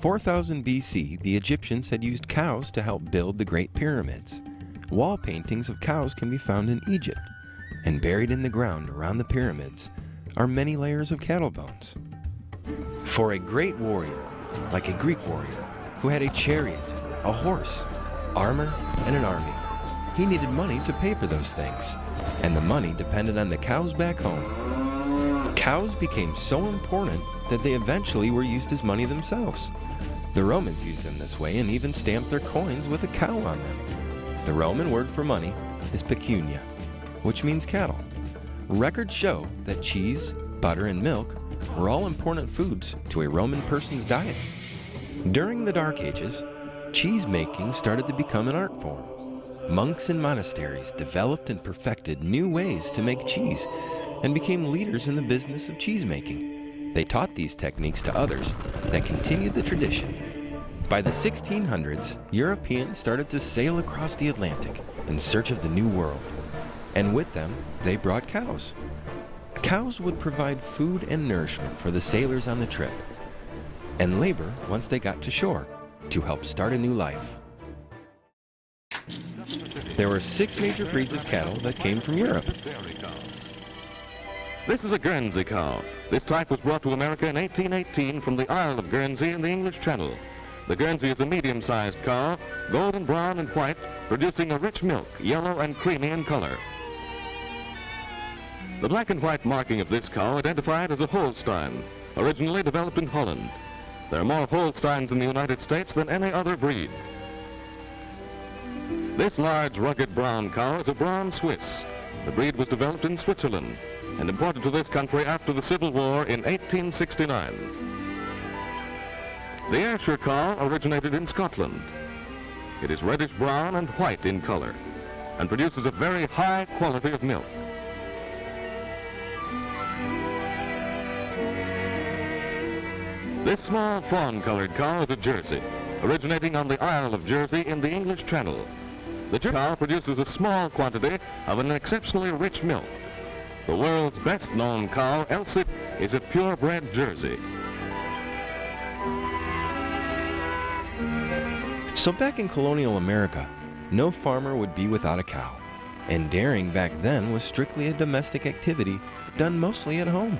4000 BC, the Egyptians had used cows to help build the Great Pyramids. Wall paintings of cows can be found in Egypt, and buried in the ground around the pyramids are many layers of cattle bones. For a great warrior, like a Greek warrior, who had a chariot, a horse, armor, and an army, he needed money to pay for those things, and the money depended on the cows back home. Cows became so important that they eventually were used as money themselves. The Romans used them this way and even stamped their coins with a cow on them. The Roman word for money is pecunia, which means cattle. Records show that cheese, butter, and milk were all important foods to a Roman person's diet. During the Dark Ages, cheese making started to become an art form. Monks in monasteries developed and perfected new ways to make cheese and became leaders in the business of cheese making. They taught these techniques to others that continued the tradition. By the 1600s, Europeans started to sail across the Atlantic in search of the New World, and with them, they brought cows. Cows would provide food and nourishment for the sailors on the trip, and labor once they got to shore to help start a new life. There were 6 major breeds of cattle that came from Europe. This is a Guernsey cow. This type was brought to America in 1818 from the Isle of Guernsey in the English Channel. The Guernsey is a medium-sized cow, golden brown and white, producing a rich milk, yellow and creamy in color. The black and white marking of this cow identified as a Holstein, originally developed in Holland. There are more Holsteins in the United States than any other breed. This large, rugged brown cow is a brown Swiss. The breed was developed in Switzerland and imported to this country after the Civil War in 1869. The Ayrshire cow originated in Scotland. It is reddish brown and white in color and produces a very high quality of milk. This small fawn-colored cow is a Jersey, originating on the Isle of Jersey in the English Channel. The Jersey cow produces a small quantity of an exceptionally rich milk. The world's best-known cow, Elsie, is a purebred Jersey. So back in colonial America, no farmer would be without a cow, and dairying back then was strictly a domestic activity done mostly at home.